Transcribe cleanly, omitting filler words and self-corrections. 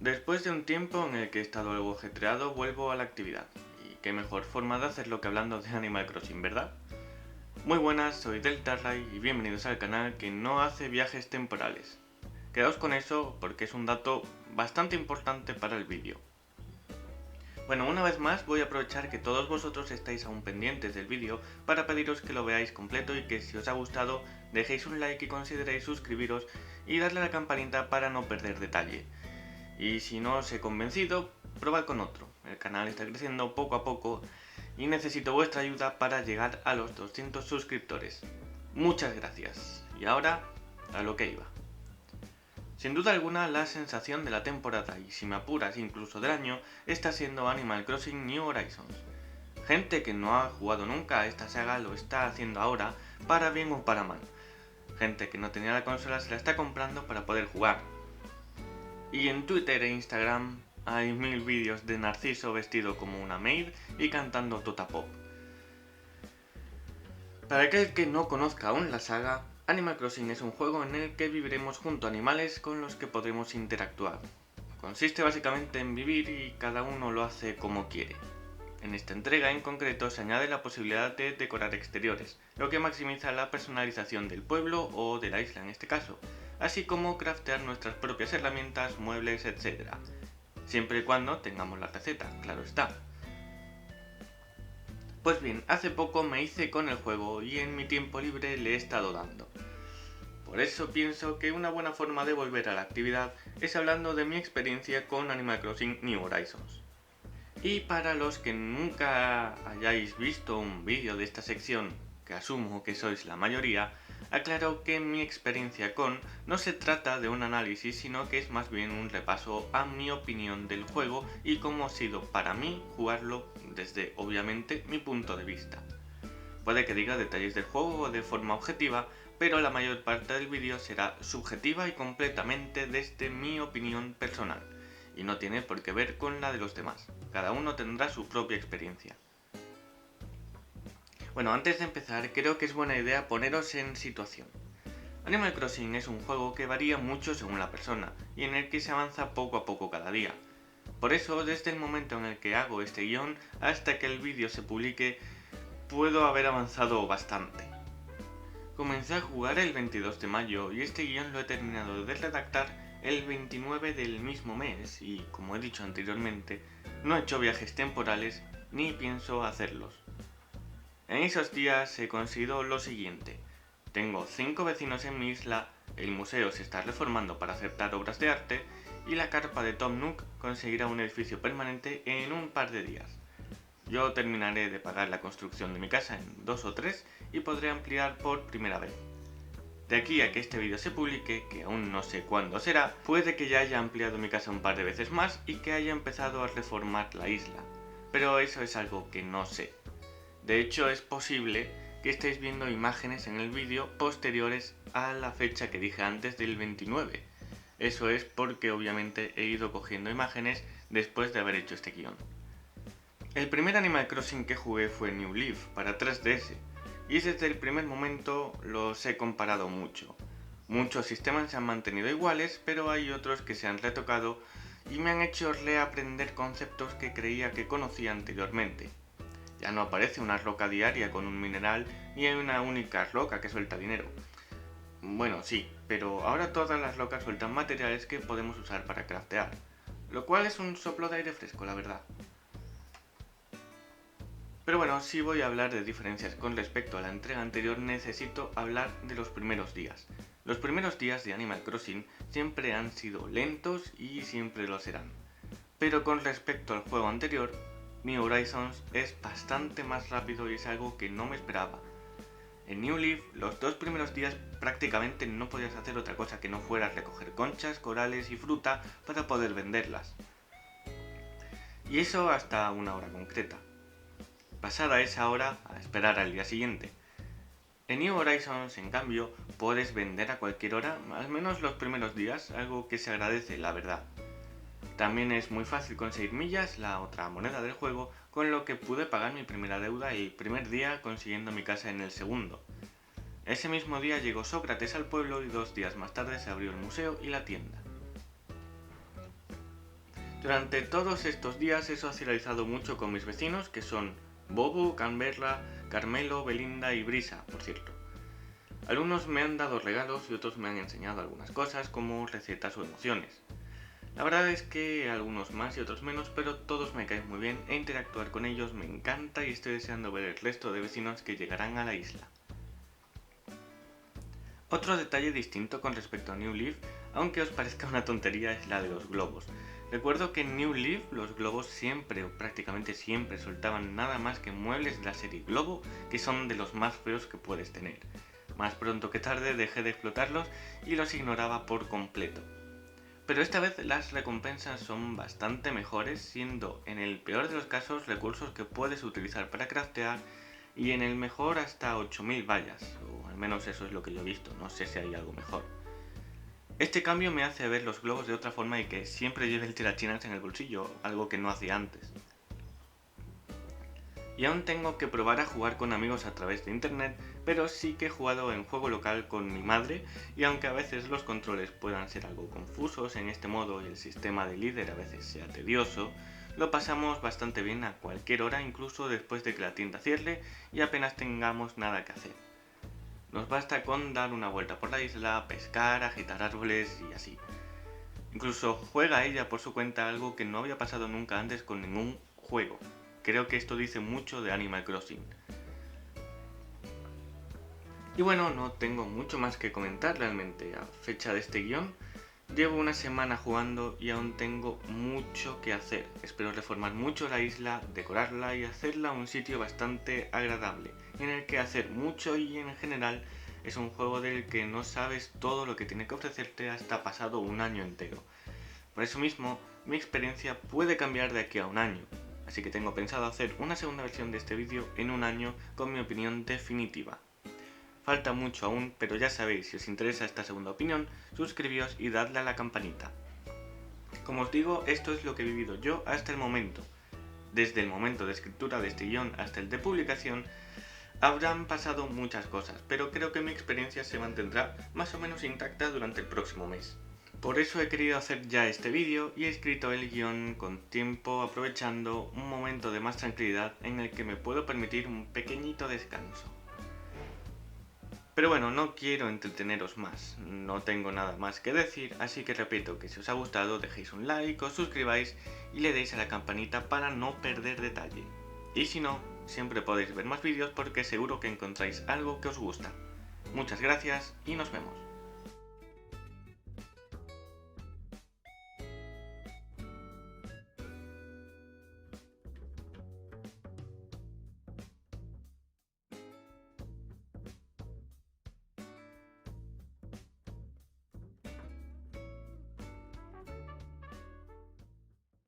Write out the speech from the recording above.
Después de un tiempo en el que he estado algo ajetreado, vuelvo a la actividad. Y qué mejor forma de hacerlo que hablando de Animal Crossing, ¿verdad? Muy buenas, soy Deltarray y bienvenidos al canal que no hace viajes temporales. Quedaos con eso porque es un dato bastante importante para el vídeo. Bueno, una vez más voy a aprovechar que todos vosotros estáis aún pendientes del vídeo para pediros que lo veáis completo y que si os ha gustado dejéis un like y consideréis suscribiros y darle a la campanita para no perder detalle. Y si no os he convencido, probad con otro. El canal está creciendo poco a poco y necesito vuestra ayuda para llegar a los 200 suscriptores. Muchas gracias. Y ahora, a lo que iba. Sin duda alguna, la sensación de la temporada, y si me apuras incluso del año, está siendo Animal Crossing New Horizons. Gente que no ha jugado nunca a esta saga lo está haciendo ahora, para bien o para mal. Gente que no tenía la consola se la está comprando para poder jugar. Y en Twitter e Instagram hay 1000 vídeos de Narciso vestido como una maid y cantando Tota Pop. Para aquel que no conozca aún la saga, Animal Crossing es un juego en el que viviremos junto a animales con los que podremos interactuar. Consiste básicamente en vivir y cada uno lo hace como quiere. En esta entrega en concreto se añade la posibilidad de decorar exteriores, lo que maximiza la personalización del pueblo o de la isla en este caso, así como craftear nuestras propias herramientas, muebles, etc. Siempre y cuando tengamos la receta, claro está. Pues bien, hace poco me hice con el juego y en mi tiempo libre le he estado dando. Por eso pienso que una buena forma de volver a la actividad es hablando de mi experiencia con Animal Crossing New Horizons. Y para los que nunca hayáis visto un vídeo de esta sección, que asumo que sois la mayoría, aclaro que mi experiencia con no se trata de un análisis, sino que es más bien un repaso a mi opinión del juego y cómo ha sido para mí jugarlo desde, obviamente, mi punto de vista. Puede que diga detalles del juego de forma objetiva, pero la mayor parte del vídeo será subjetiva y completamente desde mi opinión personal, y no tiene por qué ver con la de los demás. Cada uno tendrá su propia experiencia. Bueno, antes de empezar, creo que es buena idea poneros en situación. Animal Crossing es un juego que varía mucho según la persona, y en el que se avanza poco a poco cada día. Por eso, desde el momento en el que hago este guión hasta que el vídeo se publique, puedo haber avanzado bastante. Comencé a jugar el 22 de mayo y este guión lo he terminado de redactar el 29 del mismo mes y, como he dicho anteriormente, no he hecho viajes temporales ni pienso hacerlos. En esos días he conseguido lo siguiente. Tengo 5 vecinos en mi isla, el museo se está reformando para aceptar obras de arte y la carpa de Tom Nook conseguirá un edificio permanente en un par de días. Yo terminaré de pagar la construcción de mi casa en 2 o 3 y podré ampliar por primera vez. De aquí a que este vídeo se publique, que aún no sé cuándo será, puede que ya haya ampliado mi casa un par de veces más y que haya empezado a reformar la isla. Pero eso es algo que no sé. De hecho, es posible que estéis viendo imágenes en el vídeo posteriores a la fecha que dije antes del 29. Eso es porque obviamente he ido cogiendo imágenes después de haber hecho este guión. El primer Animal Crossing que jugué fue New Leaf para 3DS, y desde el primer momento los he comparado mucho. Muchos sistemas se han mantenido iguales, pero hay otros que se han retocado y me han hecho reaprender conceptos que creía que conocía anteriormente. Ya no aparece una roca diaria con un mineral ni hay una única roca que suelta dinero. Bueno, sí, pero ahora todas las rocas sueltan materiales que podemos usar para craftear, lo cual es un soplo de aire fresco, la verdad. Pero bueno, si voy a hablar de diferencias con respecto a la entrega anterior, necesito hablar de los primeros días. Los primeros días de Animal Crossing siempre han sido lentos y siempre lo serán. Pero con respecto al juego anterior, New Horizons es bastante más rápido y es algo que no me esperaba. En New Leaf, los 2 primeros días prácticamente no podías hacer otra cosa que no fuera recoger conchas, corales y fruta para poder venderlas. Y eso hasta una hora concreta. Pasada esa hora, a esperar al día siguiente. En New Horizons, en cambio, puedes vender a cualquier hora, al menos los primeros días, algo que se agradece, la verdad. También es muy fácil conseguir millas, la otra moneda del juego, con lo que pude pagar mi primera deuda el primer día consiguiendo mi casa en el segundo. Ese mismo día llegó Sócrates al pueblo y 2 días más tarde se abrió el museo y la tienda. Durante todos estos días he socializado mucho con mis vecinos, que son Bobo, Canberra, Carmelo, Belinda y Brisa, por cierto. Algunos me han dado regalos y otros me han enseñado algunas cosas como recetas o emociones. La verdad es que algunos más y otros menos, pero todos me caen muy bien e interactuar con ellos me encanta y estoy deseando ver el resto de vecinos que llegarán a la isla. Otro detalle distinto con respecto a New Leaf, aunque os parezca una tontería, es la de los globos. Recuerdo que en New Leaf los globos siempre o prácticamente siempre soltaban nada más que muebles de la serie Globo, que son de los más feos que puedes tener. Más pronto que tarde dejé de explotarlos y los ignoraba por completo. Pero esta vez las recompensas son bastante mejores, siendo en el peor de los casos recursos que puedes utilizar para craftear y en el mejor hasta 8000 vallas, o al menos eso es lo que yo he visto, no sé si hay algo mejor. Este cambio me hace ver los globos de otra forma y que siempre lleve el tirachinas en el bolsillo, algo que no hacía antes. Y aún tengo que probar a jugar con amigos a través de internet, pero sí que he jugado en juego local con mi madre y aunque a veces los controles puedan ser algo confusos en este modo y el sistema de líder a veces sea tedioso, lo pasamos bastante bien a cualquier hora, incluso después de que la tienda cierre y apenas tengamos nada que hacer. Nos basta con dar una vuelta por la isla, pescar, agitar árboles y así. Incluso juega ella por su cuenta, algo que no había pasado nunca antes con ningún juego. Creo que esto dice mucho de Animal Crossing. Y bueno, no tengo mucho más que comentar realmente a fecha de este guión. Llevo una semana jugando y aún tengo mucho que hacer. Espero reformar mucho la isla, decorarla y hacerla un sitio bastante agradable, en el que hacer mucho y en general es un juego del que no sabes todo lo que tiene que ofrecerte hasta pasado un año entero. Por eso mismo, mi experiencia puede cambiar de aquí a un año, así que tengo pensado hacer una segunda versión de este vídeo en un año con mi opinión definitiva. Falta mucho aún, pero ya sabéis, si os interesa esta segunda opinión, suscribíos y dadle a la campanita. Como os digo, esto es lo que he vivido yo hasta el momento. Desde el momento de escritura de este guión hasta el de publicación, habrán pasado muchas cosas, pero creo que mi experiencia se mantendrá más o menos intacta durante el próximo mes. Por eso he querido hacer ya este vídeo y he escrito el guión con tiempo, aprovechando un momento de más tranquilidad en el que me puedo permitir un pequeñito descanso. Pero bueno, no quiero entreteneros más, no tengo nada más que decir, así que repito que si os ha gustado dejéis un like, os suscribáis y le deis a la campanita para no perder detalle. Y si no, siempre podéis ver más vídeos porque seguro que encontráis algo que os gusta. Muchas gracias y nos vemos.